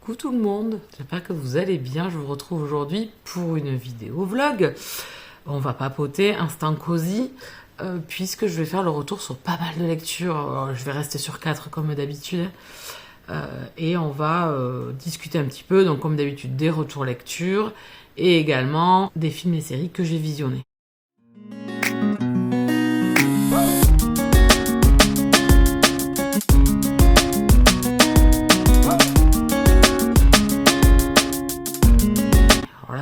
Coucou tout le monde, j'espère que vous allez bien. Je vous retrouve aujourd'hui pour une vidéo vlog. On va papoter, instant cosy, puisque je vais faire le retour sur pas mal de lectures. Alors, je vais rester sur 4 comme d'habitude. Et on va discuter un petit peu, donc comme d'habitude, des retours lecture et également des films et séries que j'ai visionnés.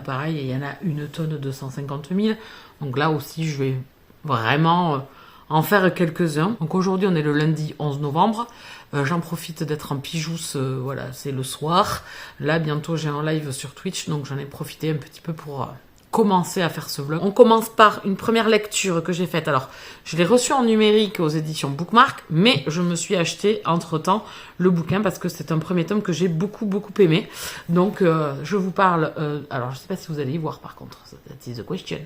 Pareil, il y en a une tonne de 150 000. Donc là aussi, je vais vraiment en faire quelques-uns. Donc aujourd'hui, on est le lundi 11 novembre. J'en profite d'être en pijousse, voilà, c'est le soir. Là, bientôt, j'ai un live sur Twitch, donc j'en ai profité un petit peu pour commencer à faire ce vlog. On commence par une première lecture que j'ai faite. Alors, je l'ai reçue en numérique aux éditions Bookmark, mais je me suis acheté entre-temps le bouquin parce que c'est un premier tome que j'ai beaucoup aimé. Donc, je vous parle... alors, je ne sais pas si vous allez y voir par contre. That is the question.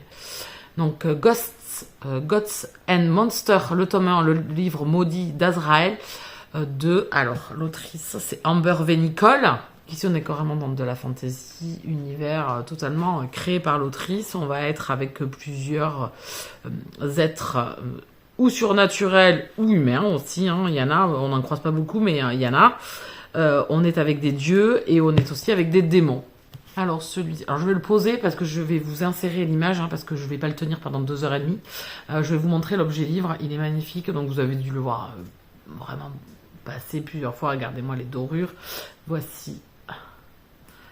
Donc, Gods and Monsters, le tome 1, le livre maudit d'Azraël. Alors, l'autrice, c'est Amber V. Nicole. Ici, on est carrément dans de la fantasy, univers totalement créé par l'autrice. On va être avec plusieurs êtres ou surnaturels ou humains aussi. Hein. Il y en a, on n'en croise pas beaucoup, mais il y en a. On est avec des dieux et on est aussi avec des démons. Alors, je vais le poser parce que je vais vous insérer l'image, hein, parce que je ne vais pas le tenir pendant 2h30. Je vais vous montrer l'objet livre. Il est magnifique, donc vous avez dû le voir vraiment passer plusieurs fois. Regardez-moi les dorures. Voici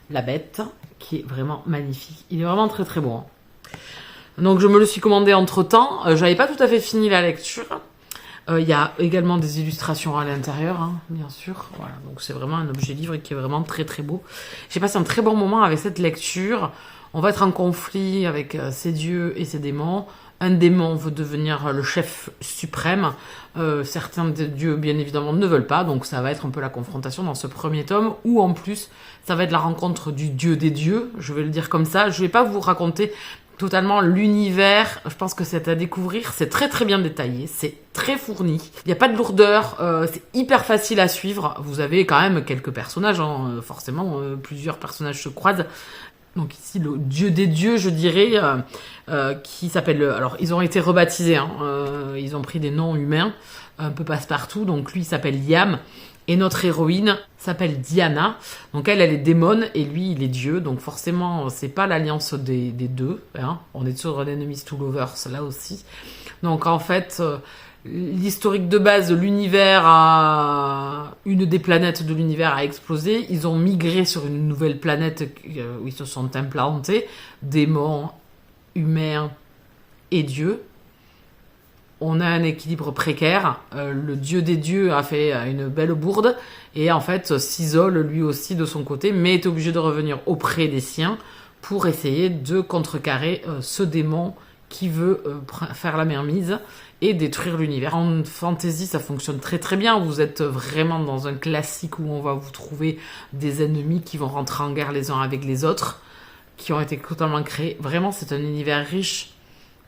la bête, qui est vraiment magnifique. Il est vraiment très beau. Hein. Donc je me le suis commandé entre temps. J'avais pas tout à fait fini la lecture. Il y a également des illustrations à l'intérieur, hein, bien sûr. Voilà, donc c'est vraiment un objet livre qui est vraiment très beau. J'ai passé un très bon moment avec cette lecture. On va être en conflit avec ces dieux et ces démons. Un démon veut devenir le chef suprême. Certains dieux, bien évidemment, ne veulent pas. Donc, ça va être un peu la confrontation dans ce premier tome. Ou en plus, ça va être la rencontre du dieu des dieux. Je vais le dire comme ça. Je vais pas vous raconter totalement l'univers. Je pense que c'est à découvrir. C'est très bien détaillé. C'est très fourni. Il n'y a pas de lourdeur. C'est hyper facile à suivre. Vous avez quand même quelques personnages. Hein, forcément, plusieurs personnages se croisent. Donc ici, le dieu des dieux, je dirais, qui s'appelle... Alors, ils ont été rebaptisés, hein, ils ont pris des noms humains, un peu passe-partout. Donc lui, il s'appelle Yam, et notre héroïne s'appelle Diana. Donc elle est démone, et lui, il est dieu. Donc forcément, c'est pas l'alliance des deux. Hein. On est sur un Enemies to Lovers, là aussi. Donc en fait... l'historique de base de l'univers une des planètes de l'univers a explosé. Ils ont migré sur une nouvelle planète où ils se sont implantés. Démons, humains et dieux. On a un équilibre précaire. Le dieu des dieux a fait une belle bourde et en fait s'isole lui aussi de son côté, mais est obligé de revenir auprès des siens pour essayer de contrecarrer ce démon qui veut faire la mainmise et détruire l'univers. En fantasy, ça fonctionne très bien. Vous êtes vraiment dans un classique où on va vous trouver des ennemis qui vont rentrer en guerre les uns avec les autres, qui ont été totalement créés. Vraiment, c'est un univers riche.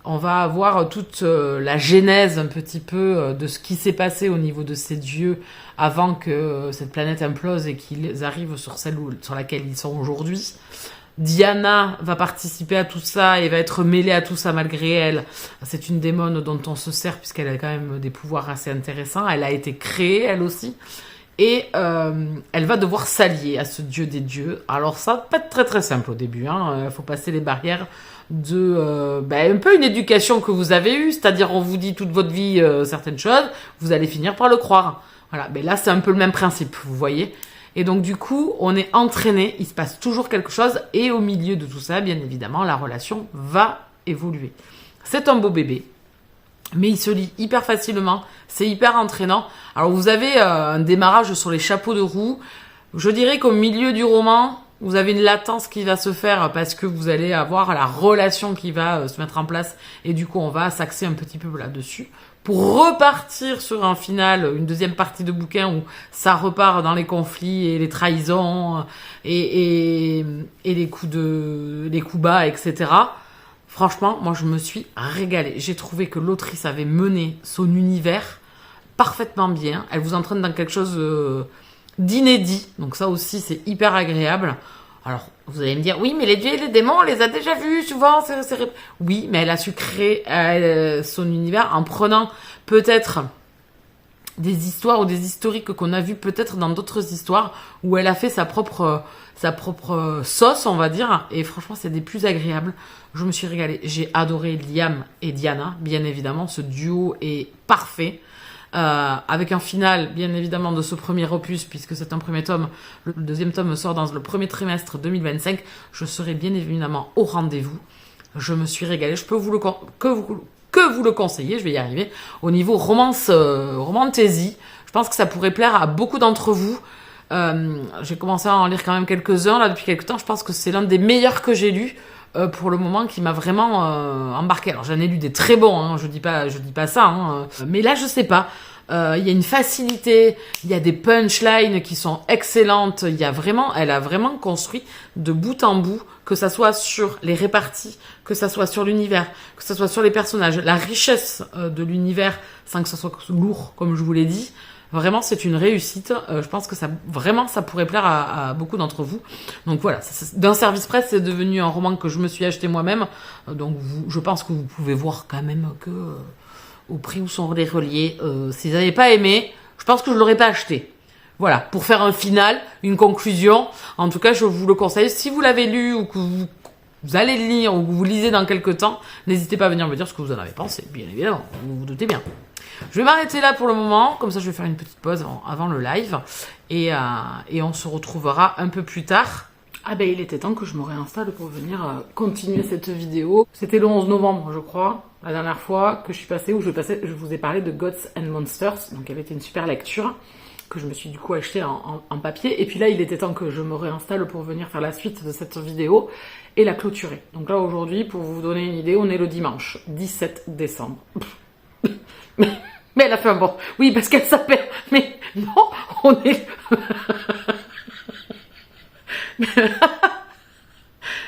On va avoir toute la genèse un petit peu de ce qui s'est passé au niveau de ces dieux avant que cette planète implose et qu'ils arrivent sur celle sur laquelle ils sont aujourd'hui. Diana va participer à tout ça et va être mêlée à tout ça malgré elle. C'est une démone dont on se sert puisqu'elle a quand même des pouvoirs assez intéressants. Elle a été créée, elle aussi. Et elle va devoir s'allier à ce dieu des dieux. Alors ça va pas être très simple au début. Hein. Faut passer les barrières de un peu une éducation que vous avez eue. C'est-à-dire on vous dit toute votre vie certaines choses. Vous allez finir par le croire. Voilà. Mais là c'est un peu le même principe, vous voyez. Et donc du coup, on est entraîné, il se passe toujours quelque chose, et au milieu de tout ça, bien évidemment, la relation va évoluer. C'est un beau bébé, mais il se lit hyper facilement, c'est hyper entraînant. Alors vous avez un démarrage sur les chapeaux de roue, je dirais qu'au milieu du roman, vous avez une latence qui va se faire parce que vous allez avoir la relation qui va se mettre en place, et du coup on va s'axer un petit peu là-dessus. Pour repartir sur un final, une deuxième partie de bouquin où ça repart dans les conflits et les trahisons et les coups bas, etc. Franchement, moi je me suis régalée. J'ai trouvé que l'autrice avait mené son univers parfaitement bien. Elle vous entraîne dans quelque chose d'inédit. Donc ça aussi, c'est hyper agréable. Alors, vous allez me dire, oui, mais les dieux et les démons, on les a déjà vus souvent. Oui, mais elle a su créer son univers en prenant peut-être des histoires ou des historiques qu'on a vus peut-être dans d'autres histoires où elle a fait sa propre sauce, on va dire. Et franchement, c'est des plus agréables. Je me suis régalée. J'ai adoré Liam et Diana, bien évidemment. Ce duo est parfait. Avec un final, bien évidemment, de ce premier opus, puisque c'est un premier tome. Le deuxième tome sort dans le premier trimestre 2025. Je serai bien évidemment au rendez-vous. Je me suis régalée. Je peux vous que vous le conseiller, je vais y arriver. Au niveau romantaisie, je pense que ça pourrait plaire à beaucoup d'entre vous. J'ai commencé à en lire quand même quelques-uns là depuis quelques temps. Je pense que c'est l'un des meilleurs que j'ai lus pour le moment, qui m'a vraiment embarqué. Alors j'en ai lu des très bons, hein, je dis pas ça, hein, mais là je sais pas. Il y a une facilité, il y a des punchlines qui sont excellentes. Elle a vraiment construit de bout en bout, que ça soit sur les réparties, que ça soit sur l'univers, que ça soit sur les personnages, la richesse de l'univers, sans que ça soit lourd, comme je vous l'ai dit. Vraiment, c'est une réussite. Je pense que ça pourrait plaire à beaucoup d'entre vous. Donc voilà, d'un service presse, c'est devenu un roman que je me suis acheté moi-même. Donc je pense que vous pouvez voir quand même que au prix où sont les reliés, si vous n'avez pas aimé, je pense que je l'aurais pas acheté. Voilà, pour faire un final, une conclusion. En tout cas, je vous le conseille. Si vous l'avez lu ou que vous allez le lire ou que vous lisez dans quelques temps, n'hésitez pas à venir me dire ce que vous en avez pensé, bien évidemment. Vous vous doutez bien. Je vais m'arrêter là pour le moment, comme ça je vais faire une petite pause avant le live, et on se retrouvera un peu plus tard. Ah ben il était temps que je me réinstalle pour venir continuer cette vidéo. C'était le 11 novembre je crois, la dernière fois que je suis passée, où je vous ai parlé de Gods and Monsters, donc elle était une super lecture, que je me suis du coup acheté en papier, et puis là il était temps que je me réinstalle pour venir faire la suite de cette vidéo, et la clôturer. Donc là aujourd'hui, pour vous donner une idée, on est le dimanche 17 décembre. Mais elle a fait un bon. Oui, parce qu'elle s'appelle. Mais non, on est.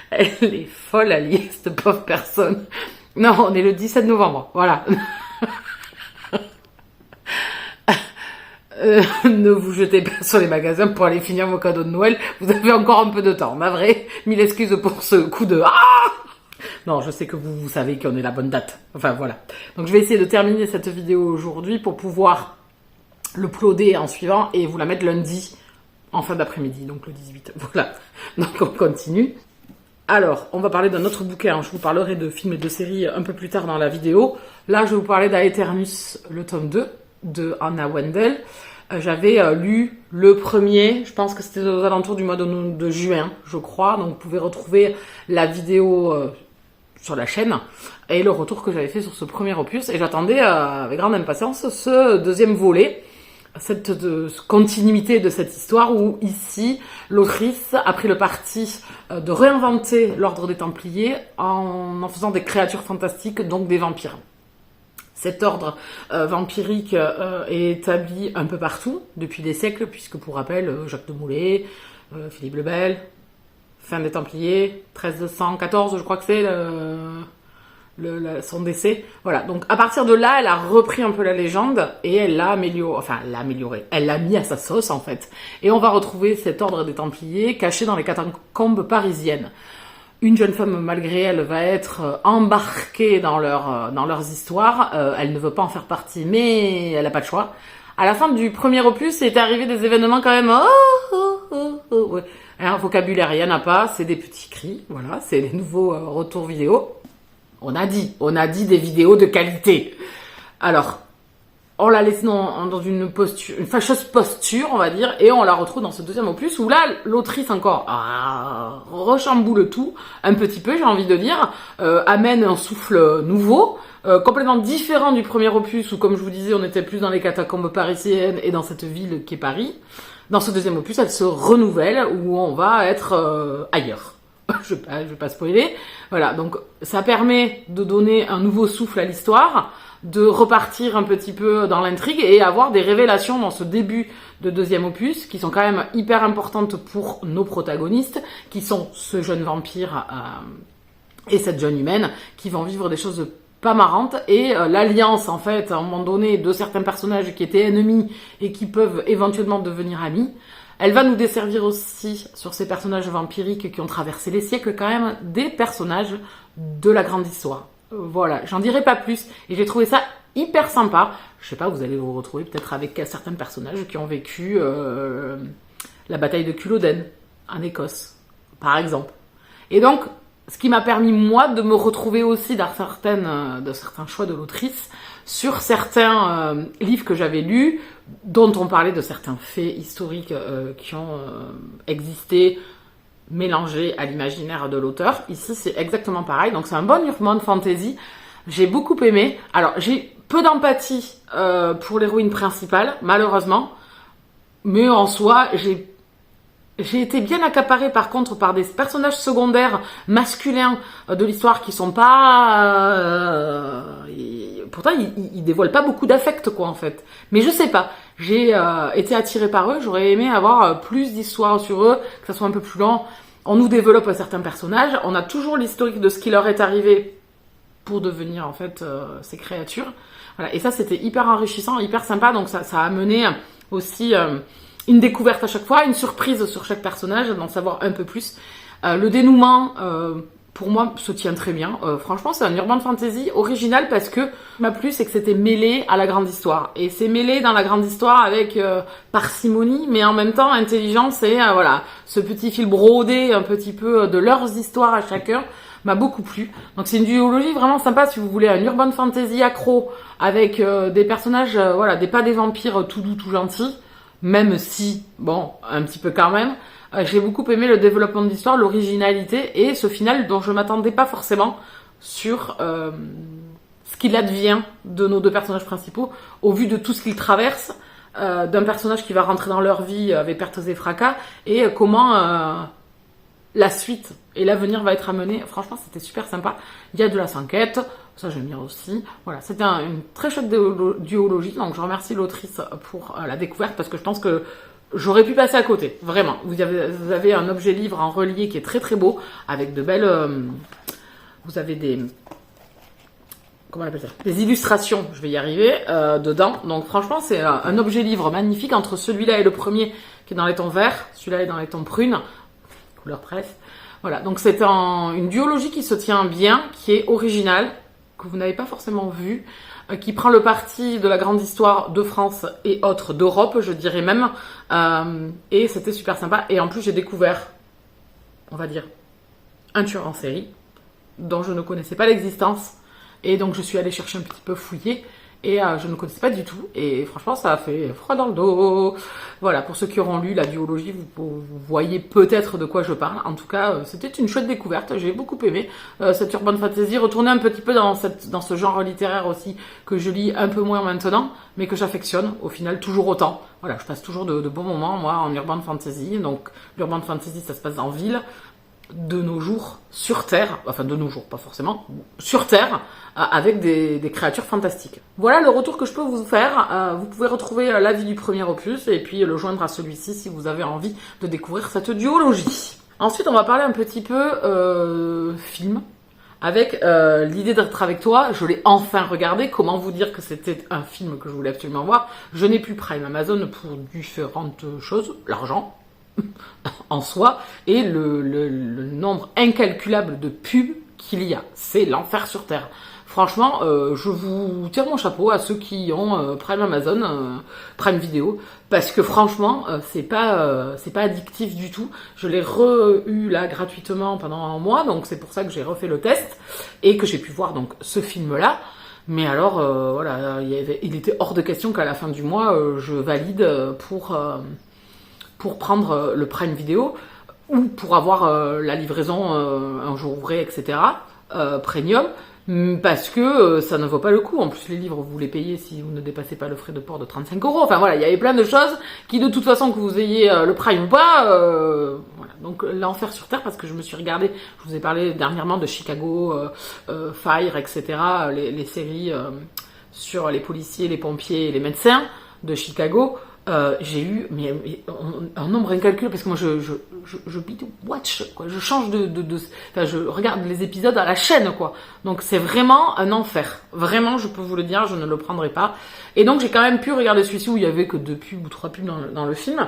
Elle est folle, Alice, cette pauvre personne. Non, on est le 17 novembre. Voilà. Ne vous jetez pas sur les magasins pour aller finir vos cadeaux de Noël. Vous avez encore un peu de temps. Navré. Mille excuses pour ce coup de. Non, je sais que vous savez qu'on est la bonne date. Enfin, voilà. Donc, je vais essayer de terminer cette vidéo aujourd'hui pour pouvoir le uploader en suivant et vous la mettre lundi en fin d'après-midi, donc le 18. Voilà. Donc, on continue. Alors, on va parler d'un autre bouquin. Je vous parlerai de films et de séries un peu plus tard dans la vidéo. Là, je vais vous parler d'Aeternus, le tome 2 de Anna Wendel. J'avais lu le premier, je pense que c'était aux alentours du mois de juin, je crois. Donc, vous pouvez retrouver la vidéo sur la chaîne, et le retour que j'avais fait sur ce premier opus, et j'attendais avec grande impatience ce deuxième volet, cette continuité de cette histoire, où ici, l'autrice a pris le parti de réinventer l'ordre des Templiers en faisant des créatures fantastiques, donc des vampires. Cet ordre vampirique est établi un peu partout, depuis des siècles, puisque pour rappel, Jacques de Molay, Philippe le Bel, fin des Templiers, 1314, je crois que c'est son décès. Voilà, donc à partir de là, elle a repris un peu la légende et elle l'a améliorée. Elle l'a mis à sa sauce en fait. Et on va retrouver cet ordre des Templiers caché dans les catacombes parisiennes. Une jeune femme, malgré elle, va être embarquée dans leurs histoires. Elle ne veut pas en faire partie, mais elle n'a pas de choix. À la fin du premier opus, il est arrivé des événements quand même. Ouais. Un vocabulaire, il n'y en a pas, c'est des petits cris, voilà, c'est les nouveaux retours vidéo. On a dit des vidéos de qualité. Alors, on l'a laissée dans une fâcheuse posture, on va dire, et on la retrouve dans ce deuxième opus, où là, l'autrice encore rechamboule tout, un petit peu, j'ai envie de dire, amène un souffle nouveau, complètement différent du premier opus, où, comme je vous disais, on était plus dans les catacombes parisiennes et dans cette ville qui est Paris. Dans ce deuxième opus, elle se renouvelle, où on va être ailleurs. Je vais pas spoiler. Voilà, donc ça permet de donner un nouveau souffle à l'histoire, de repartir un petit peu dans l'intrigue et avoir des révélations dans ce début de deuxième opus qui sont quand même hyper importantes pour nos protagonistes, qui sont ce jeune vampire et cette jeune humaine, qui vont vivre des choses pas marrantes, et l'alliance en fait à un moment donné de certains personnages qui étaient ennemis et qui peuvent éventuellement devenir amis. Elle va nous desservir aussi sur ces personnages vampiriques qui ont traversé les siècles, quand même des personnages de la grande histoire. Voilà, j'en dirai pas plus. Et j'ai trouvé ça hyper sympa. Je sais pas, vous allez vous retrouver peut-être avec certains personnages qui ont vécu la bataille de Culloden en Écosse, par exemple. Et donc, ce qui m'a permis, moi, de me retrouver aussi dans certains choix de l'autrice, sur certains livres que j'avais lus, dont on parlait de certains faits historiques qui ont existé, mélangés à l'imaginaire de l'auteur. Ici, c'est exactement pareil. Donc, c'est un bon urban fantasy. J'ai beaucoup aimé. Alors, j'ai peu d'empathie pour l'héroïne principale, malheureusement. Mais en soi, j'ai été bien accaparée par contre par des personnages secondaires masculins de l'histoire qui sont pas... pourtant, ils dévoilent pas beaucoup d'affect, quoi, en fait. Mais je sais pas. J'ai été attirée par eux. J'aurais aimé avoir plus d'histoires sur eux, que ça soit un peu plus lent. On nous développe certains personnages. On a toujours l'historique de ce qui leur est arrivé pour devenir, en fait, ces créatures. Voilà. Et ça, c'était hyper enrichissant, hyper sympa. Donc, ça a amené aussi... une découverte à chaque fois, une surprise sur chaque personnage, d'en savoir un peu plus. Le dénouement, pour moi, se tient très bien. Franchement, c'est un urban fantasy original parce que ce qui m'a plu, c'est que c'était mêlé à la grande histoire. Et c'est mêlé dans la grande histoire avec parcimonie, mais en même temps intelligence et voilà, ce petit fil brodé un petit peu de leurs histoires à chacun m'a beaucoup plu. Donc c'est une duologie vraiment sympa si vous voulez un urban fantasy accro avec des personnages, voilà, pas des vampires tout doux, tout gentils. Même si, bon, un petit peu quand même, j'ai beaucoup aimé le développement de l'histoire, l'originalité et ce final dont je m'attendais pas forcément sur ce qu'il advient de nos deux personnages principaux au vu de tout ce qu'ils traversent, d'un personnage qui va rentrer dans leur vie avec pertes et fracas et comment la suite et l'avenir va être amené. Franchement, c'était super sympa. Il y a de la s'enquête, ça j'aime bien aussi. Voilà, c'était une très chouette duologie, donc je remercie l'autrice pour la découverte parce que je pense que j'aurais pu passer à côté, vraiment. Vous avez un objet livre en relié qui est très très beau, avec de belles... vous avez des... Comment on appelle ça ? Des illustrations, je vais y arriver, dedans. Donc franchement, c'est un objet livre magnifique entre celui-là et le premier qui est dans les tons verts, celui-là est dans les tons prunes, couleur presse. Voilà, donc c'est une duologie qui se tient bien, qui est originale, que vous n'avez pas forcément vue, qui prend le parti de la grande histoire de France et autres, d'Europe, je dirais même. Et c'était super sympa. Et en plus, j'ai découvert, on va dire, un tueur en série, dont je ne connaissais pas l'existence. Et donc, je suis allée chercher un petit peu fouiller. Et je ne connaissais pas du tout. Et franchement, ça a fait froid dans le dos. Voilà, pour ceux qui auront lu la duologie, vous voyez peut-être de quoi je parle. En tout cas, c'était une chouette découverte. J'ai beaucoup aimé cette urban fantasy. Retourner un petit peu dans ce genre littéraire aussi, que je lis un peu moins maintenant, mais que j'affectionne au final toujours autant. Voilà, je passe toujours de bons moments, moi, en urban fantasy. Donc, l'urban fantasy, ça se passe en ville. De nos jours, sur Terre, enfin de nos jours, pas forcément, sur Terre, avec des créatures fantastiques. Voilà le retour que je peux vous faire. Vous pouvez retrouver l'avis du premier opus et puis le joindre à celui-ci si vous avez envie de découvrir cette duologie. Ensuite, on va parler un petit peu film, avec l'idée d'être avec toi. Je l'ai enfin regardé. Comment vous dire que c'était un film que je voulais absolument voir. Je n'ai plus Prime Amazon pour différentes choses, l'argent en soi, et le nombre incalculable de pubs qu'il y a. C'est l'enfer sur Terre. Franchement, je vous tire mon chapeau à ceux qui ont Prime Amazon, Prime Vidéo, parce que franchement, c'est pas addictif du tout. Je l'ai eu là gratuitement pendant un mois, donc c'est pour ça que j'ai refait le test, et que j'ai pu voir donc ce film-là. Mais alors, voilà, il était hors de question qu'à la fin du mois, je valide pour prendre le Prime Vidéo ou pour avoir la livraison un jour ouvré, etc. Premium, parce que ça ne vaut pas le coup. En plus, les livres, vous les payez si vous ne dépassez pas le frais de port de 35 €. Enfin voilà, il y avait plein de choses qui, de toute façon, que vous ayez le Prime ou pas, voilà. Donc l'enfer sur Terre, parce que je me suis regardé, je vous ai parlé dernièrement de Chicago, Fire, etc. Les séries sur les policiers, les pompiers et les médecins de Chicago. J'ai eu un nombre incalculable parce que moi je watch quoi, je change enfin je regarde les épisodes à la chaîne quoi, donc c'est vraiment un enfer, vraiment je peux vous le dire, je ne le prendrai pas. Et donc j'ai quand même pu regarder celui-ci où il y avait que 2 pubs ou 3 pubs dans le film,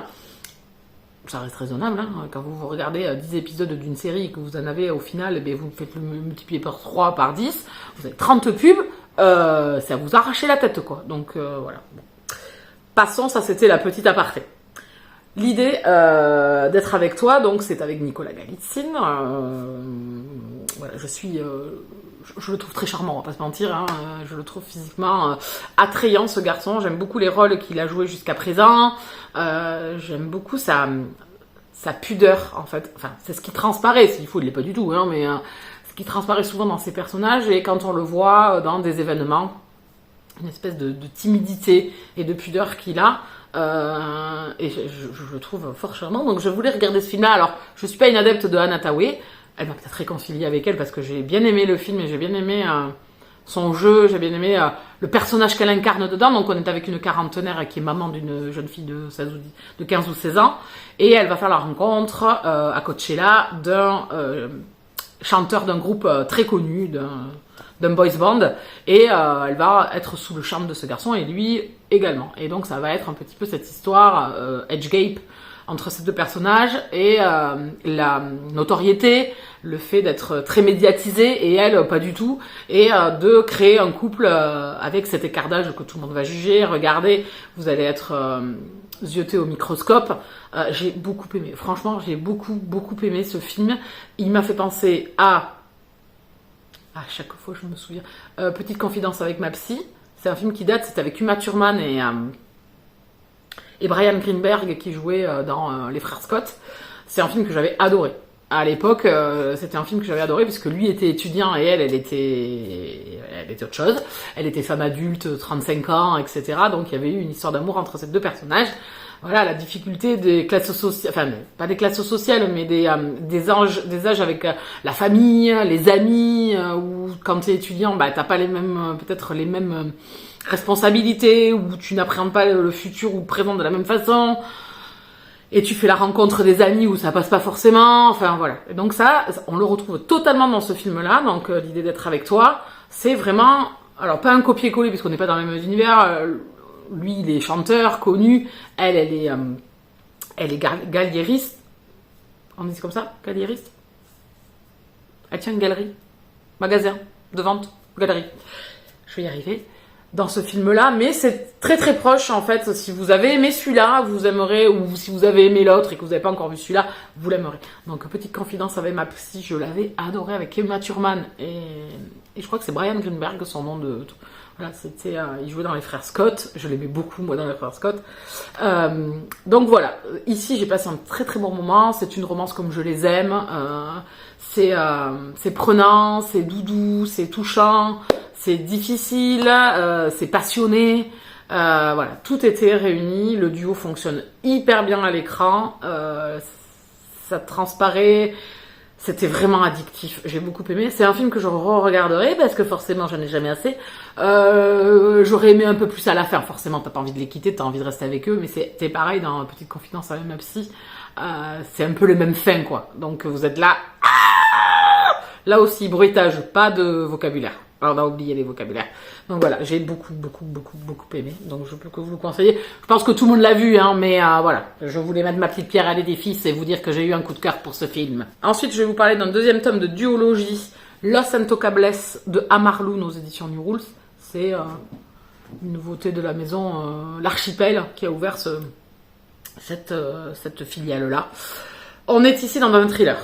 ça reste raisonnable, hein. Quand vous regardez 10 épisodes d'une série et que vous en avez au final, eh vous faites le multiplier par 3, par 10, vous avez 30 pubs, ça vous arrache la tête, quoi. Donc voilà. Bon. Passons, ça c'était la petite aparté. L'idée d'être avec toi, donc c'est avec Nicolas Galitzine. Voilà, je le trouve très charmant, on va pas se mentir. Hein, je le trouve physiquement attrayant, ce garçon. J'aime beaucoup les rôles qu'il a joués jusqu'à présent. J'aime beaucoup sa pudeur, en fait. Enfin, c'est ce qui transparaît. S'il faut, il l'est pas du tout, hein, mais ce qui transparaît souvent dans ses personnages. Et quand on le voit dans des événements, une espèce de timidité et de pudeur qu'il a. Et je le trouve fort charmant. Donc je voulais regarder ce film-là. Alors, je suis pas une adepte de Anna Thaoué. Elle m'a peut-être réconciliée avec elle parce que j'ai bien aimé le film et j'ai bien aimé son jeu, j'ai bien aimé le personnage qu'elle incarne dedans. Donc on est avec une quarantenaire qui est maman d'une jeune fille de 15 ou 16 ans. Et elle va faire la rencontre à Coachella d'un chanteur d'un groupe très connu, d'un boys band. Et elle va être sous le charme de ce garçon et lui également. Et donc ça va être un petit peu cette histoire edge gape entre ces deux personnages et la notoriété, le fait d'être très médiatisé et elle pas du tout, et de créer un couple avec cet écart d'âge que tout le monde va juger. Regardez, vous allez être zioté au microscope. J'ai beaucoup aimé, franchement j'ai beaucoup aimé ce film. Il m'a fait penser à chaque fois je me souviens, Petite confidence avec ma psy. C'est un film qui date, c'est avec Uma Thurman et Brian Greenberg qui jouait dans Les Frères Scott. C'est un film que j'avais adoré. À l'époque, c'était un film que j'avais adoré parce que lui était étudiant et elle était autre chose. Elle était femme adulte, 35 ans, etc. Donc il y avait eu une histoire d'amour entre ces deux personnages. Voilà, la difficulté des classes sociales, enfin pas des classes sociales, mais des âges avec la famille, les amis, ou quand t'es étudiant, bah t'as pas peut-être les mêmes responsabilités, ou tu n'appréhendes pas le futur ou le présent de la même façon, et tu fais la rencontre des amis où ça passe pas forcément, enfin voilà. Et donc ça, on le retrouve totalement dans ce film-là, donc l'idée d'être avec toi, c'est vraiment, alors pas un copier-coller, puisqu'on n'est pas dans le même univers, lui, il est chanteur, connu. Elle est galliériste. On dit comme ça, galliériste. Elle tient une galerie, magasin de vente, galerie. Je vais y arriver. Dans ce film-là, mais c'est très très proche en fait. Si vous avez aimé celui-là, vous aimerez, ou si vous avez aimé l'autre et que vous n'avez pas encore vu celui-là, vous l'aimerez. Donc petite confidence avec ma psy, je l'avais adoré avec Uma Thurman et je crois que c'est Brian Greenberg, son nom de. Voilà, c'était, il jouait dans Les Frères Scott. Je l'aimais beaucoup, moi, dans Les Frères Scott. Donc voilà. Ici, j'ai passé un très très bon moment. C'est une romance comme je les aime. C'est prenant, c'est doudou, c'est touchant, c'est difficile, c'est passionné. Voilà, tout était réuni. Le duo fonctionne hyper bien à l'écran. Ça transparaît. C'était vraiment addictif, j'ai beaucoup aimé. C'est un film que je re-regarderai parce que forcément j'en ai jamais assez. J'aurais aimé un peu plus à la fin, forcément t'as pas envie de les quitter, t'as envie de rester avec eux, mais c'est pareil dans Petite confidence avec ma psy. C'est un peu les mêmes fins quoi. Donc vous êtes là. Là aussi, bruitage, pas de vocabulaire. Alors, on a oublié les vocabulaires. Donc voilà, j'ai beaucoup aimé. Donc je peux que vous le conseiller. Je pense que tout le monde l'a vu, hein, mais voilà. Je voulais mettre ma petite pierre à l'édifice et vous dire que j'ai eu un coup de cœur pour ce film. Ensuite, je vais vous parler d'un deuxième tome de duologie, Los Intocables de Amarloun aux éditions New Rules. C'est une nouveauté de la maison L'Archipel qui a ouvert cette filiale-là. On est ici dans un thriller.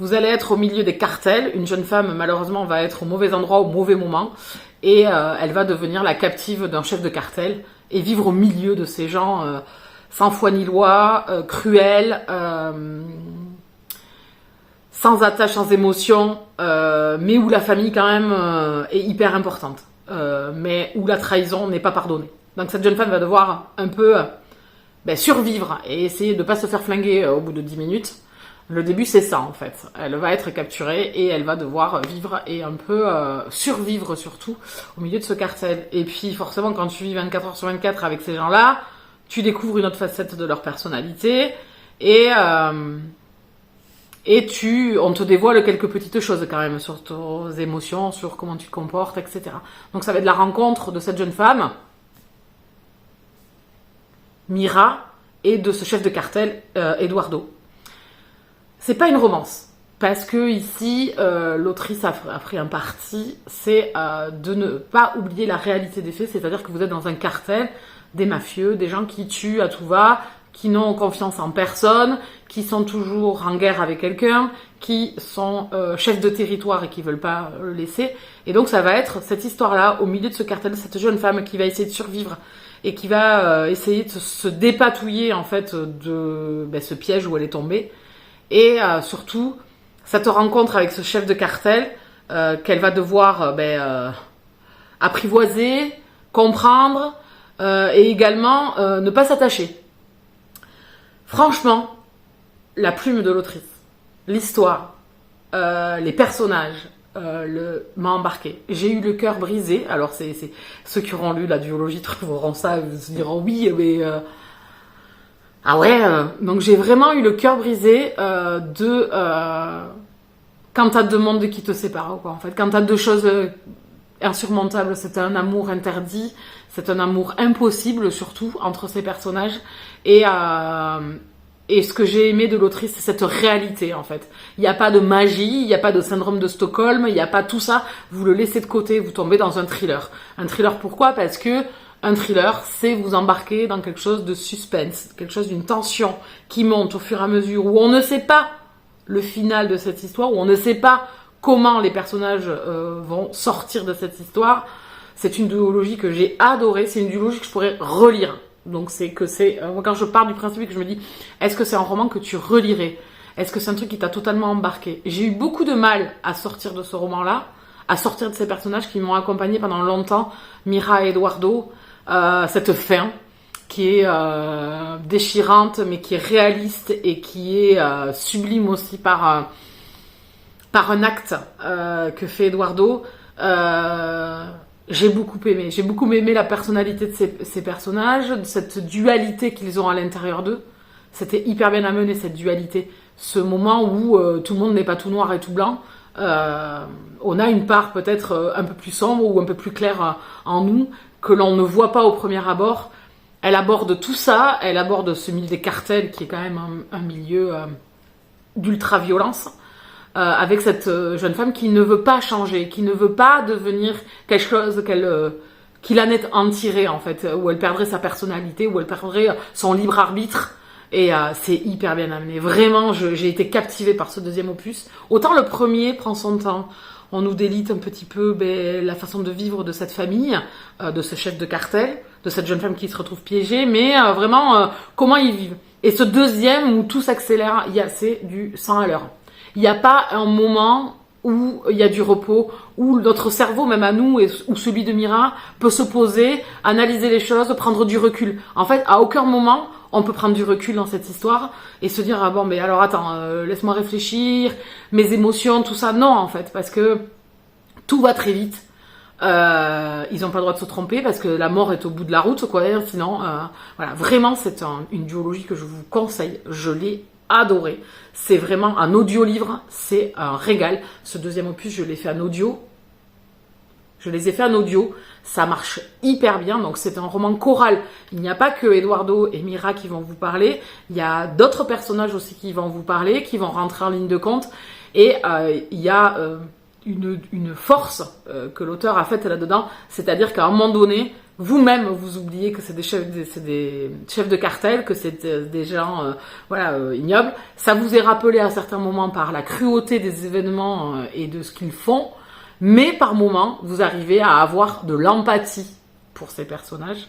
Vous allez être au milieu des cartels. Une jeune femme, malheureusement, va être au mauvais endroit, au mauvais moment. Et elle va devenir la captive d'un chef de cartel et vivre au milieu de ces gens sans foi ni loi, cruels, sans attache, sans émotion, mais où la famille, quand même, est hyper importante. Mais où la trahison n'est pas pardonnée. Donc cette jeune femme va devoir un peu survivre et essayer de ne pas se faire flinguer au bout de 10 minutes. Le début, c'est ça, en fait. Elle va être capturée et elle va devoir vivre et un peu survivre, surtout, au milieu de ce cartel. Et puis, forcément, quand tu vis 24 heures sur 24 avec ces gens-là, tu découvres une autre facette de leur personnalité et on te dévoile quelques petites choses, quand même, sur tes émotions, sur comment tu te comportes, etc. Donc, ça va être la rencontre de cette jeune femme, Mira, et de ce chef de cartel, Eduardo. C'est pas une romance. Parce que ici, l'autrice a pris un parti, c'est de ne pas oublier la réalité des faits, c'est-à-dire que vous êtes dans un cartel, des mafieux, des gens qui tuent à tout va, qui n'ont confiance en personne, qui sont toujours en guerre avec quelqu'un, qui sont chefs de territoire et qui veulent pas le laisser. Et donc ça va être cette histoire-là, au milieu de ce cartel, cette jeune femme qui va essayer de survivre et qui va essayer de se dépatouiller en fait de ce piège où elle est tombée. Et surtout, cette rencontre avec ce chef de cartel qu'elle va devoir apprivoiser, comprendre et également ne pas s'attacher. Franchement, la plume de l'autrice, l'histoire, les personnages m'a embarqué. J'ai eu le cœur brisé. Alors c'est ceux qui auront lu la duologie trouveront ça et se diront oui, mais ah ouais. Donc j'ai vraiment eu le cœur brisé quand t'as deux mondes qui te séparent, quoi. En fait, quand t'as deux choses insurmontables, c'est un amour interdit, c'est un amour impossible surtout entre ces personnages. Et ce que j'ai aimé de l'autrice, c'est cette réalité, en fait. Il n'y a pas de magie, il n'y a pas de syndrome de Stockholm, il n'y a pas tout ça. Vous le laissez de côté, vous tombez dans un thriller. Un thriller, pourquoi ? Parce que un thriller, c'est vous embarquer dans quelque chose de suspense, quelque chose d'une tension qui monte au fur et à mesure, où on ne sait pas le final de cette histoire, où on ne sait pas comment les personnages vont sortir de cette histoire. C'est une duologie que j'ai adorée, c'est une duologie que je pourrais relire. Donc quand je pars du principe que je me dis, est-ce que c'est un roman que tu relirais ? Est-ce que c'est un truc qui t'a totalement embarqué ? J'ai eu beaucoup de mal à sortir de ce roman-là, à sortir de ces personnages qui m'ont accompagné pendant longtemps, Mira et Eduardo, cette fin qui est déchirante, mais qui est réaliste et qui est sublime aussi par un acte que fait Eduardo. J'ai beaucoup aimé la personnalité de ces personnages, cette dualité qu'ils ont à l'intérieur d'eux. C'était hyper bien amené, cette dualité. Ce moment où tout le monde n'est pas tout noir et tout blanc. On a une part peut-être un peu plus sombre ou un peu plus claire en nous, que l'on ne voit pas au premier abord. Elle aborde tout ça, elle aborde ce milieu des cartels, qui est quand même un milieu d'ultra-violence. Avec cette jeune femme qui ne veut pas changer, qui ne veut pas devenir quelque chose qu'il en est en tiré, en fait, où elle perdrait sa personnalité, où elle perdrait son libre arbitre. Et c'est hyper bien amené. Vraiment, j'ai été captivée par ce deuxième opus. Autant le premier prend son temps. On nous délite un petit peu la façon de vivre de cette famille, de ce chef de cartel, de cette jeune femme qui se retrouve piégée, mais vraiment, comment ils vivent. Et ce deuxième, où tout s'accélère, c'est du 100 à l'heure. Il n'y a pas un moment où il y a du repos, où notre cerveau, même à nous, ou celui de Mira, peut se poser, analyser les choses, prendre du recul. En fait, à aucun moment, on peut prendre du recul dans cette histoire et se dire, ah bon, mais alors attends, laisse-moi réfléchir, mes émotions, tout ça. Non, en fait, parce que tout va très vite. Ils n'ont pas le droit de se tromper parce que la mort est au bout de la route, quoi. Sinon, voilà, vraiment, c'est une duologie que je vous conseille. Je l'ai adoré. C'est vraiment un audio-livre, c'est un régal. Ce deuxième opus, je l'ai fait en audio. Je les ai fait en audio, ça marche hyper bien, donc c'est un roman choral. Il n'y a pas que Eduardo et Mira qui vont vous parler, il y a d'autres personnages aussi qui vont vous parler, qui vont rentrer en ligne de compte, et il y a une force que l'auteur a faite là-dedans, c'est-à-dire qu'à un moment donné, vous-même, vous oubliez que c'est des chefs de cartel, que c'est des gens ignobles. Ça vous est rappelé à certains moments par la cruauté des événements et de ce qu'ils font, mais par moments, vous arrivez à avoir de l'empathie pour ces personnages.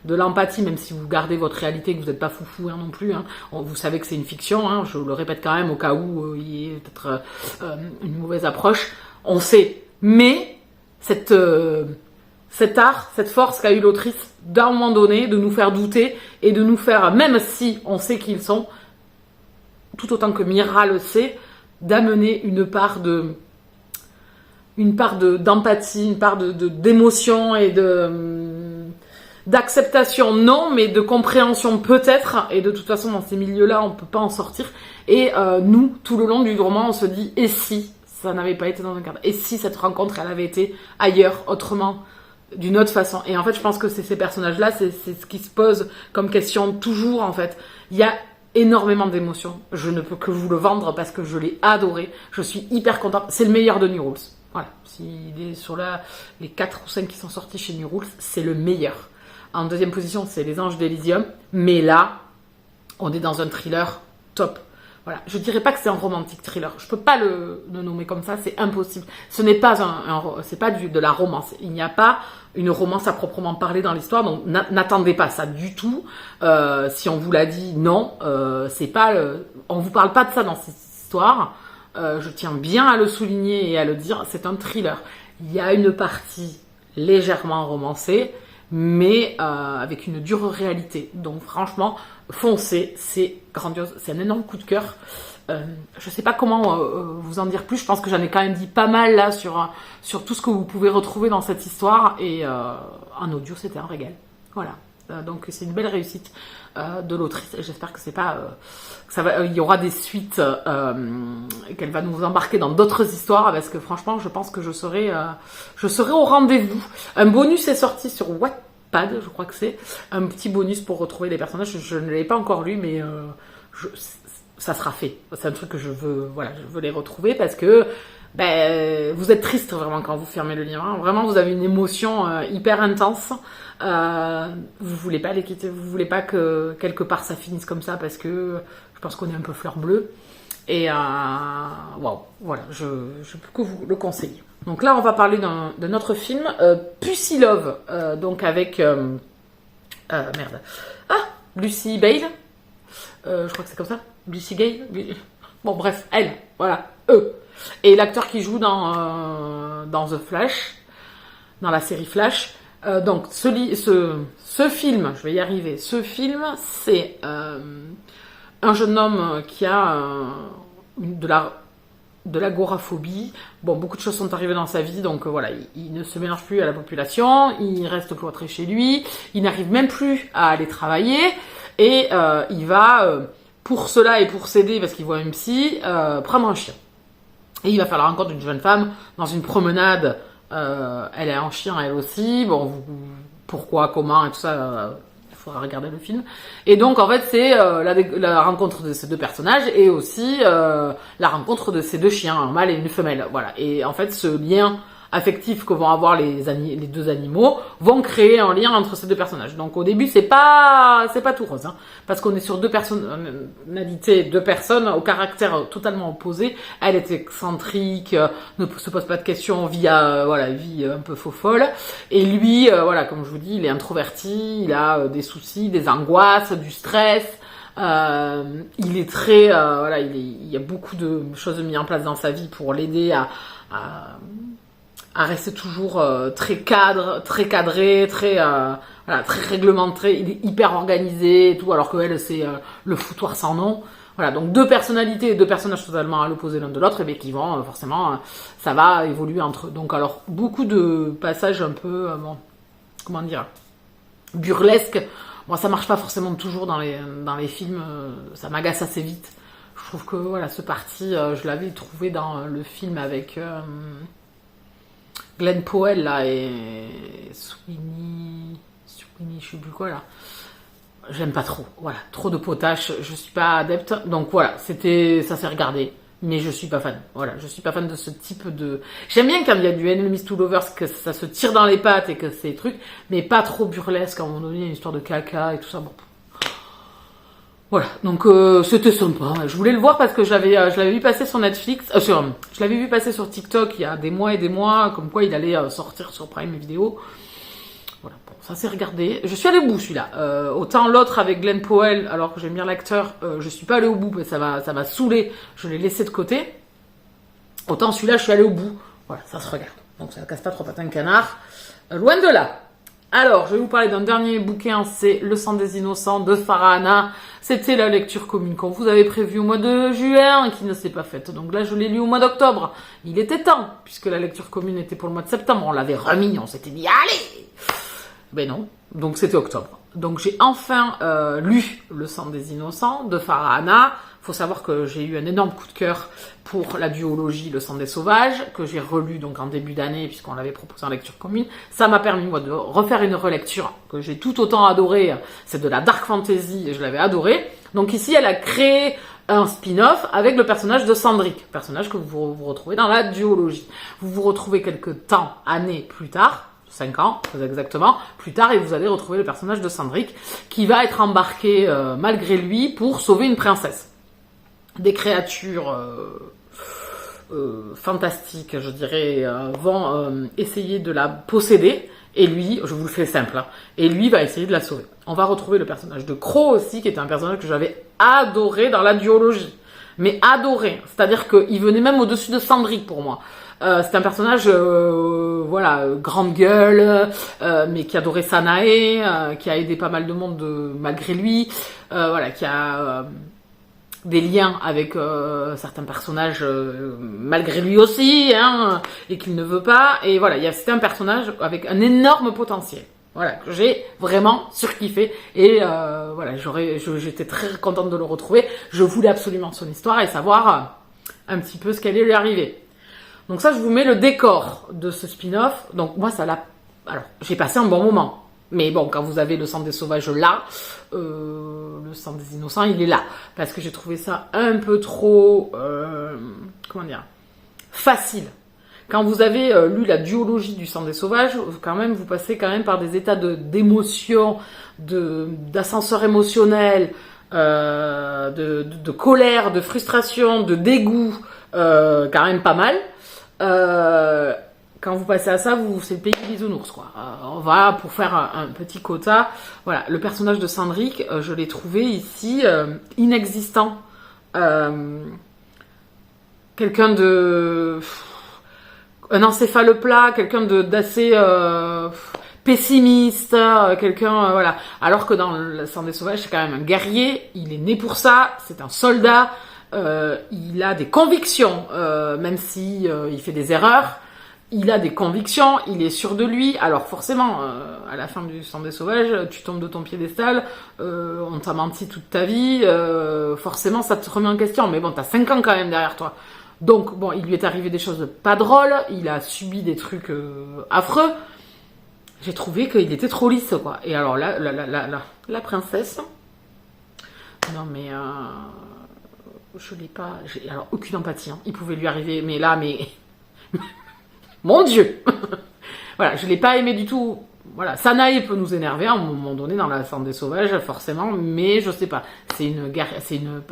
De l'empathie, même si vous gardez votre réalité, que vous n'êtes pas foufou non plus. Vous savez que c'est une fiction, je le répète quand même, au cas où il y ait peut-être une mauvaise approche. On sait. Mais cet art, cette force qu'a eu l'autrice, d'un moment donné, de nous faire douter et de nous faire, même si on sait qui ils sont, tout autant que Mira le sait, d'amener une part d'empathie, une part d'émotion et d'acceptation, non, mais de compréhension peut-être. Et de toute façon, dans ces milieux-là, on ne peut pas en sortir. Et nous, tout le long du roman, on se dit, et si ça n'avait pas été dans un cadre ? Et si cette rencontre, elle avait été ailleurs, autrement ? d'une autre façon. Et en fait, je pense que c'est ces personnages-là, c'est ce qui se pose comme question toujours, en fait. Il y a énormément d'émotions. Je ne peux que vous le vendre parce que je l'ai adoré. Je suis hyper contente. C'est le meilleur de New Rules. Voilà. S'il est sur les 4 ou 5 qui sont sortis chez New Rules, c'est le meilleur. En deuxième position, c'est Les Anges d'Elysium. Mais là, on est dans un thriller top. Voilà, je dirais pas que c'est un romantique thriller. Je peux pas le nommer comme ça, c'est impossible. Ce n'est pas c'est pas de la romance. Il n'y a pas une romance à proprement parler dans l'histoire, donc n'attendez pas ça du tout. Si on vous l'a dit, non, c'est pas. On vous parle pas de ça dans cette histoire. Je tiens bien à le souligner et à le dire. C'est un thriller. Il y a une partie légèrement romancée, mais avec une dure réalité. Donc franchement, foncez, c'est grandiose, c'est un énorme coup de cœur. Je sais pas comment vous en dire plus, je pense que j'en ai quand même dit pas mal là sur tout ce que vous pouvez retrouver dans cette histoire, et en audio c'était un régal. Voilà, donc c'est une belle réussite de l'autrice, et j'espère que c'est pas il y aura des suites, qu'elle va nous embarquer dans d'autres histoires, parce que franchement je pense que je serai au rendez-vous. Un bonus est sorti sur Wattpad, je crois que c'est un petit bonus pour retrouver les personnages. Je ne l'ai pas encore lu, mais ça sera fait. C'est un truc que je veux les retrouver, parce que vous êtes triste vraiment quand vous fermez le livre. Hein. Vraiment, vous avez une émotion hyper intense. Vous voulez pas les quitter, vous voulez pas que quelque part ça finisse comme ça, parce que je pense qu'on est un peu fleur bleue. Et waouh, voilà, je peux que vous le conseiller. Donc là, on va parler d'un autre film, Pussy Love, donc avec Lucy Bale. Je crois que c'est comme ça, Lucy Gale. Bon, bref, elle, voilà, eux. Et l'acteur qui joue dans The Flash, dans la série Flash. Donc, ce film, je vais y arriver. Ce film, c'est un jeune homme qui a de l'agoraphobie. Bon, beaucoup de choses sont arrivées dans sa vie, donc voilà, il ne se mélange plus à la population, il reste cloîtré chez lui, il n'arrive même plus à aller travailler, et il va, pour cela et pour s'aider, parce qu'il voit un psy, prendre un chien. Et il va faire la rencontre d'une jeune femme dans une promenade. Elle est en chien, elle aussi. Bon, pourquoi, comment et tout ça, il faudra regarder le film. Et donc, en fait, c'est la rencontre de ces deux personnages, et aussi la rencontre de ces deux chiens, un mâle et une femelle. Voilà. Et en fait, ce lien affectif que vont avoir les deux animaux vont créer un lien entre ces deux personnages. Donc au début, c'est pas tout rose, hein, parce qu'on est sur deux personnalités, deux personnes au caractère totalement opposé. Elle est excentrique, ne se pose pas de questions, vit un peu faux folle, et lui, comme je vous dis, il est introverti, il a des soucis, des angoisses, du stress. Il est très, il y a beaucoup de choses mises en place dans sa vie pour l'aider à rester toujours très cadré, très réglementé. Il est hyper organisé et tout, alors que elle, c'est le foutoir sans nom. Voilà, donc deux personnalités et deux personnages totalement à l'opposé l'un de l'autre, et bien qui vont forcément, ça va évoluer entre eux. Donc alors, beaucoup de passages un peu, burlesques. Bon, ça marche pas forcément toujours dans les films, ça m'agace assez vite. Je trouve que ce parti, je l'avais trouvé dans le film avec Glenn Powell là, et Sweeney, je sais plus quoi là. J'aime pas trop, voilà, trop de potache, je suis pas adepte. Donc voilà, ça s'est regardé, mais je suis pas fan. Voilà, je suis pas fan de ce type de. J'aime bien quand il y a du Enemies to Lovers, que ça se tire dans les pattes et que c'est trucs, mais pas trop burlesque. À un moment donné, une histoire de caca et tout ça. Bon. Voilà, donc c'était sympa. Je voulais le voir parce que je l'avais vu passer sur Netflix, je l'avais vu passer sur TikTok il y a des mois et des mois, comme quoi il allait sortir sur Prime Video. Voilà, bon, ça s'est regardé. Je suis allée au bout celui-là. Autant l'autre avec Glenn Powell, alors que j'aime bien l'acteur, je suis pas allée au bout, mais ça m'a saoulé. Je l'ai laissé de côté. Autant celui-là, je suis allée au bout. Voilà, ça se regarde. Donc ça ne casse pas trop patin canard. Loin de là. Alors, je vais vous parler d'un dernier bouquin, c'est Le sang des innocents de Farah Hanna. C'était la lecture commune qu'on vous avait prévue au mois de juin, qui ne s'est pas faite. Donc là, je l'ai lu au mois d'octobre. Il était temps, puisque la lecture commune était pour le mois de septembre. On l'avait remis, on s'était dit, allez! Ben non, donc c'était octobre. Donc j'ai enfin lu Le sang des innocents de Farah Hanna. Faut savoir que j'ai eu un énorme coup de cœur pour la duologie Le sang des sauvages, que j'ai relu donc en début d'année, puisqu'on l'avait proposé en lecture commune. Ça m'a permis, moi, de refaire une relecture que j'ai tout autant adorée. C'est de la dark fantasy, et je l'avais adorée. Donc ici, elle a créé un spin-off avec le personnage de Sandrick, personnage que vous retrouvez dans la duologie. Vous vous retrouvez quelques temps, années plus tard, 5 ans, très exactement, plus tard, et vous allez retrouver le personnage de Sandrick, qui va être embarqué, malgré lui, pour sauver une princesse. Des créatures fantastiques, je dirais, vont essayer de la posséder, et lui, je vous le fais simple, hein, et lui va essayer de la sauver. On va retrouver le personnage de Crow aussi, qui était un personnage que j'avais adoré dans la duologie. Mais adoré, c'est-à-dire qu'il venait même au-dessus de Sandrick pour moi. C'est un personnage, voilà, grande gueule, mais qui adorait Sanae, qui a aidé pas mal de monde malgré lui, voilà, qui a des liens avec certains personnages malgré lui aussi, hein, et qu'il ne veut pas. Et voilà, c'était un personnage avec un énorme potentiel. Voilà, que j'ai vraiment surkiffé. Et voilà, j'étais très contente de le retrouver. Je voulais absolument son histoire et savoir un petit peu ce qu'allait lui arriver. Donc ça, je vous mets le décor de ce spin-off. Donc moi, alors, j'ai passé un bon moment. Mais bon, quand vous avez le sang des sauvages là, le sang des innocents, il est là. Parce que j'ai trouvé ça un peu trop, comment dire, facile. Quand vous avez lu la duologie du sang des sauvages, quand même, vous passez quand même par des états d'émotion, d'ascenseur émotionnel, de colère, de frustration, de dégoût, quand même pas mal. Quand vous passez à ça, c'est le pays des bisounours, quoi. On va, pour faire un petit quota, voilà, le personnage de Sandrick, je l'ai trouvé ici inexistant. Quelqu'un de... un encéphale plat, quelqu'un d'assez pessimiste, quelqu'un, voilà. Alors que dans le sang des sauvages, c'est quand même un guerrier, il est né pour ça, c'est un soldat, il a des convictions, même si il fait des erreurs. Il a des convictions, il est sûr de lui. Alors forcément, à la fin du sang des sauvages, tu tombes de ton piédestal, on t'a menti toute ta vie, forcément ça te remet en question. Mais bon, t'as 5 ans quand même derrière toi. Donc bon, il lui est arrivé des choses pas drôles, il a subi des trucs affreux. J'ai trouvé qu'il était trop lisse, quoi. Et alors là, la princesse... Non mais... je l'ai pas... J'ai alors aucune empathie, hein. Il pouvait lui arriver, mais là, mais... Mon Dieu. Voilà, je l'ai pas aimé du tout. Voilà, Sanae peut nous énerver à un moment donné dans la sang des sauvages, forcément, mais je sais pas. C'est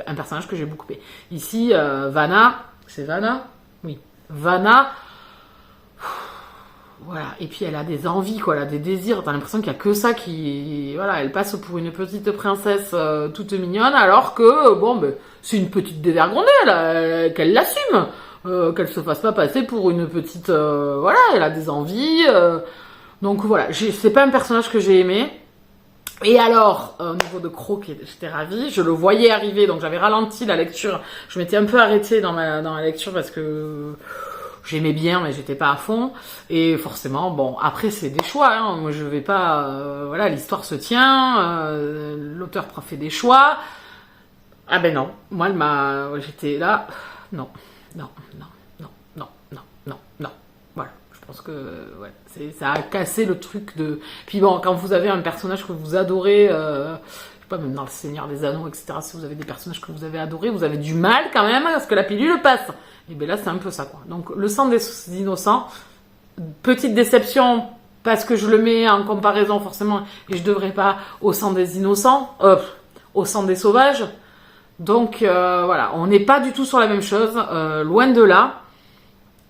un personnage que j'ai beaucoup aimé. Ici, Vanna, c'est Vanna? Oui. Vanna, voilà, et puis elle a des envies, quoi, elle a des désirs, t'as l'impression qu'il y a que ça qui... Voilà, elle passe pour une petite princesse toute mignonne, alors que, bon, ben, c'est une petite dévergondée, qu'elle l'assume. Qu'elle se fasse pas passer pour une petite... voilà, elle a des envies. Donc voilà, c'est pas un personnage que j'ai aimé. Et alors, au niveau de Croc, j'étais ravie. Je le voyais arriver, donc j'avais ralenti la lecture. Je m'étais un peu arrêtée dans la lecture parce que j'aimais bien, mais j'étais pas à fond. Et forcément, bon, après c'est des choix. Hein. Moi, je vais pas... voilà, l'histoire se tient. L'auteur fait des choix. Ah ben non. Moi, j'étais là... Non. Non. Voilà, je pense que ouais, ça a cassé le truc de... Puis bon, quand vous avez un personnage que vous adorez, je sais pas, même dans Le Seigneur des Anneaux, etc., si vous avez des personnages que vous avez adorés, vous avez du mal quand même à ce que la pilule passe. Et bien là, c'est un peu ça, quoi. Donc, Le sang des innocents, petite déception, parce que je le mets en comparaison, forcément, et je devrais pas au sang des innocents, au sang des sauvages. Donc voilà, on n'est pas du tout sur la même chose, loin de là.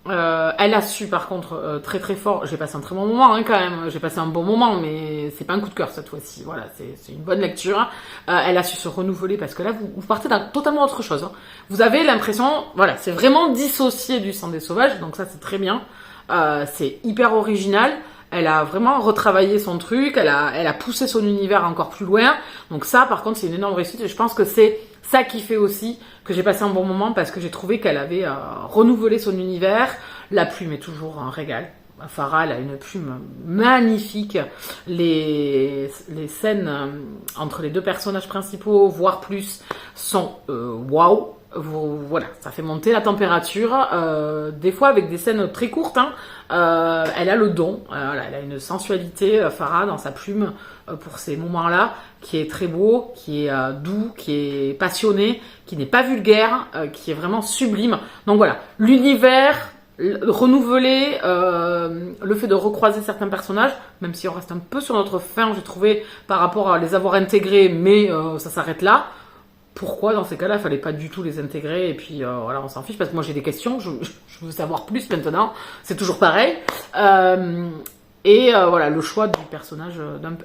Elle a su par contre très très fort, j'ai passé un très bon moment hein, quand même, j'ai passé un bon moment, mais c'est pas un coup de cœur cette fois-ci, voilà, c'est une bonne lecture. Elle a su se renouveler parce que là vous partez dans totalement autre chose. Hein. Vous avez l'impression, voilà, c'est vraiment dissocié du sang des sauvages, donc ça c'est très bien, c'est hyper original. Elle a vraiment retravaillé son truc, elle a poussé son univers encore plus loin. Donc ça, par contre, c'est une énorme réussite. Et je pense que c'est ça qui fait aussi que j'ai passé un bon moment parce que j'ai trouvé qu'elle avait renouvelé son univers. La plume est toujours un régal. Farah, elle a une plume magnifique. Les scènes entre les deux personnages principaux, voire plus, sont waouh. Voilà, ça fait monter la température, des fois avec des scènes très courtes, hein. Elle a le don, voilà, elle a une sensualité, Farah, dans sa plume, pour ces moments-là, qui est très beau, qui est doux, qui est passionné, qui n'est pas vulgaire, qui est vraiment sublime. Donc voilà, l'univers renouvelé, le fait de recroiser certains personnages, même si on reste un peu sur notre fin, j'ai trouvé, par rapport à les avoir intégrés, mais ça s'arrête là. Pourquoi dans ces cas-là, il fallait pas du tout les intégrer et puis voilà, on s'en fiche parce que moi j'ai des questions, je veux savoir plus maintenant, c'est toujours pareil. Voilà, le choix du personnage,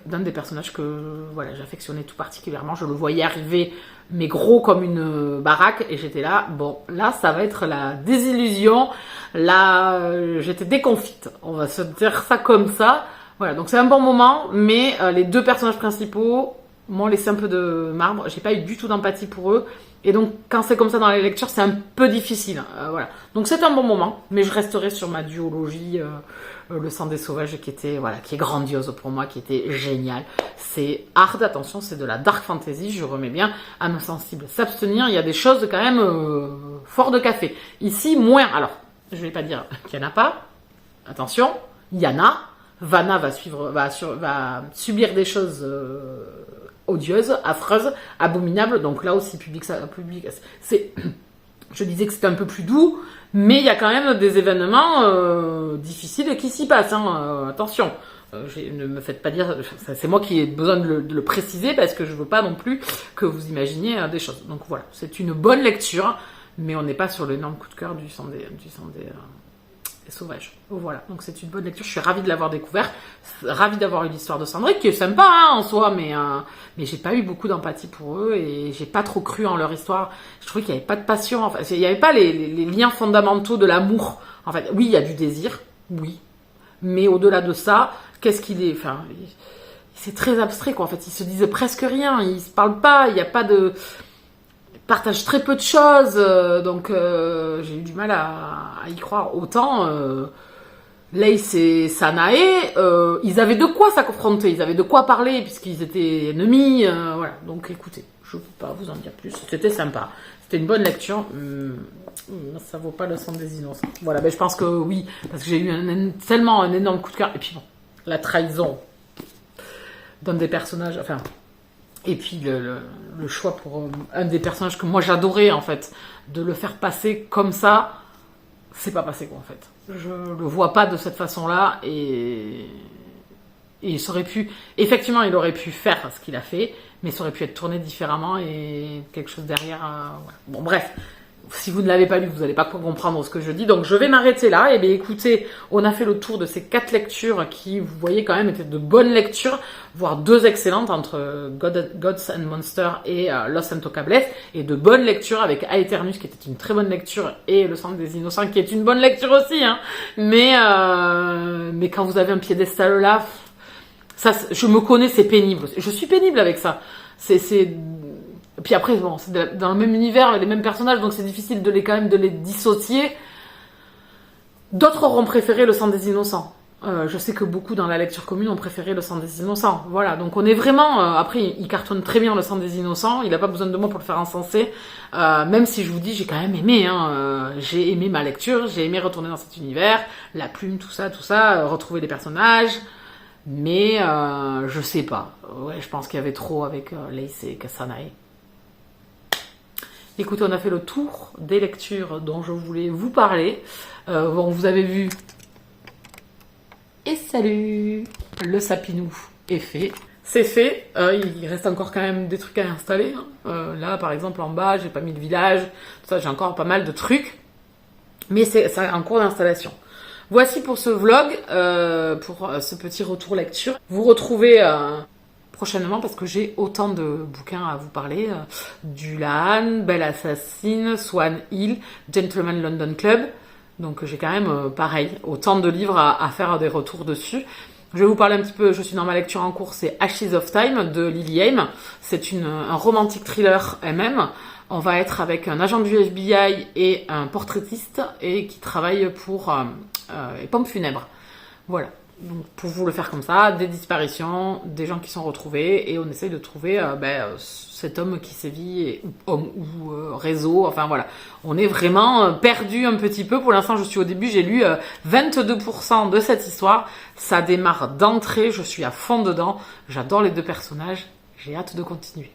d'un des personnages que voilà, j'affectionnais tout particulièrement, je le voyais arriver mais gros comme une baraque et j'étais là, bon là ça va être la désillusion, là j'étais déconfite, on va se dire ça comme ça. Voilà, donc c'est un bon moment, mais les deux personnages principaux m'ont laissé un peu de marbre, j'ai pas eu du tout d'empathie pour eux, et donc quand c'est comme ça dans les lectures, c'est un peu difficile, voilà. Donc c'est un bon moment, mais je resterai sur ma duologie, Le sang des sauvages, qui est grandiose pour moi, qui était génial. C'est hard, attention, c'est de la dark fantasy, je remets bien âme sensible s'abstenir, il y a des choses quand même fort de café. Ici, moins, alors, je vais pas dire qu'il y en a pas, attention, il y en a, Vanna va subir des choses odieuses, affreuses, abominables. Donc là aussi, c'est, je disais que c'était un peu plus doux, mais il y a quand même des événements difficiles qui s'y passent. Hein. Attention, ne me faites pas dire, c'est moi qui ai besoin de le préciser parce que je veux pas non plus que vous imaginiez des choses. Donc voilà, c'est une bonne lecture, mais on n'est pas sur l'énorme coup de cœur du sang des sauvages. Voilà, donc c'est une bonne lecture. Je suis ravie de l'avoir découvert, ravie d'avoir eu l'histoire de Sandrine, qui est sympa hein, en soi, mais j'ai pas eu beaucoup d'empathie pour eux et j'ai pas trop cru en leur histoire. Je trouvais qu'il y avait pas de passion, enfin, il y avait pas les liens fondamentaux de l'amour. En fait, oui, il y a du désir, oui, mais au-delà de ça, qu'est-ce qu'il est, enfin, c'est très abstrait quoi. En fait, ils se disent presque rien, ils se parlent pas, il y a pas de partagent très peu de choses, donc j'ai eu du mal à y croire. Autant Lace et Sanae, ils avaient de quoi s'affronter, ils avaient de quoi parler puisqu'ils étaient ennemis, voilà. Donc écoutez, je peux pas vous en dire plus. C'était sympa, c'était une bonne lecture. Ça vaut pas le sang des innocents. Voilà, ben je pense que oui, parce que j'ai eu tellement un énorme coup de cœur. Et puis bon, la trahison d'un des personnages, enfin. Et puis le choix pour un des personnages que moi j'adorais en fait, de le faire passer comme ça, c'est pas passé quoi en fait. Je le vois pas de cette façon-là et il aurait pu, effectivement il aurait pu faire ce qu'il a fait, mais ça aurait pu être tourné différemment et quelque chose derrière. Voilà. Bon bref. Si vous ne l'avez pas lu, vous n'allez pas comprendre ce que je dis. Donc je vais m'arrêter là. Et bien écoutez, on a fait le tour de ces 4 lectures qui, vous voyez quand même, étaient de bonnes lectures, voire 2 excellentes entre Gods and Monsters et Los Intocables, et de bonnes lectures avec Aeternus qui était une très bonne lecture et Le sang des innocents qui est une bonne lecture aussi. Hein. Mais quand vous avez un piédestal là, ça, je me connais, c'est pénible. Je suis pénible avec ça. Puis après, bon, c'est dans le même univers, les mêmes personnages, donc c'est difficile de les dissocier. D'autres auront préféré Le sang des innocents. Je sais que beaucoup dans la lecture commune ont préféré Le sang des innocents. Voilà, donc on est vraiment... après, il cartonne très bien Le sang des innocents, il n'a pas besoin de moi pour le faire encenser. Même si je vous dis, j'ai quand même aimé. Hein, j'ai aimé ma lecture, j'ai aimé retourner dans cet univers, la plume, tout ça, retrouver des personnages... Mais je sais pas. Ouais, je pense qu'il y avait trop avec Lace et Sanae. Écoutez, on a fait le tour des lectures dont je voulais vous parler. Bon, vous avez vu. Et salut! Le sapinou est fait. C'est fait. Il reste encore quand même des trucs à installer. Hein. Là, par exemple, en bas, j'ai pas mis le village. Tout ça, j'ai encore pas mal de trucs. Mais c'est en cours d'installation. Voici pour ce vlog, pour ce petit retour lecture. Vous retrouvez prochainement, parce que j'ai autant de bouquins à vous parler, Dulan, Belle Assassine, Swan Hill, Gentleman London Club. Donc j'ai quand même, pareil, autant de livres à faire des retours dessus. Je vais vous parler un petit peu, je suis dans ma lecture en cours, c'est Ashes of Time de Lily Haim. C'est un romantique thriller MM. On va être avec un agent du FBI et un portraitiste et qui travaille pour Pompes Funèbres. Voilà. Donc, pour vous le faire comme ça, des disparitions, des gens qui sont retrouvés, et on essaye de trouver cet homme qui sévit, ou homme ou réseau, enfin voilà. On est vraiment perdu un petit peu. Pour l'instant, je suis au début, j'ai lu 22% de cette histoire. Ça démarre d'entrée, je suis à fond dedans. J'adore les deux personnages, j'ai hâte de continuer.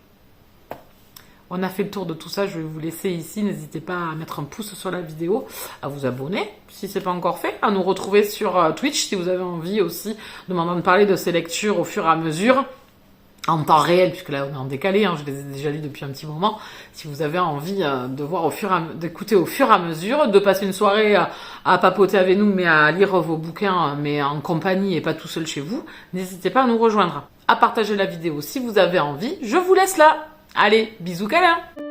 On a fait le tour de tout ça, je vais vous laisser ici. N'hésitez pas à mettre un pouce sur la vidéo, à vous abonner si ce n'est pas encore fait, à nous retrouver sur Twitch si vous avez envie aussi de m'entendre parler de ces lectures au fur et à mesure, en temps réel, puisque là on est en décalé, je les ai déjà lus depuis un petit moment. Si vous avez envie de voir d'écouter au fur et à mesure, de passer une soirée à papoter avec nous, mais à lire vos bouquins, mais en compagnie et pas tout seul chez vous, n'hésitez pas à nous rejoindre. À partager la vidéo si vous avez envie. Je vous laisse là. Allez, bisous câlins!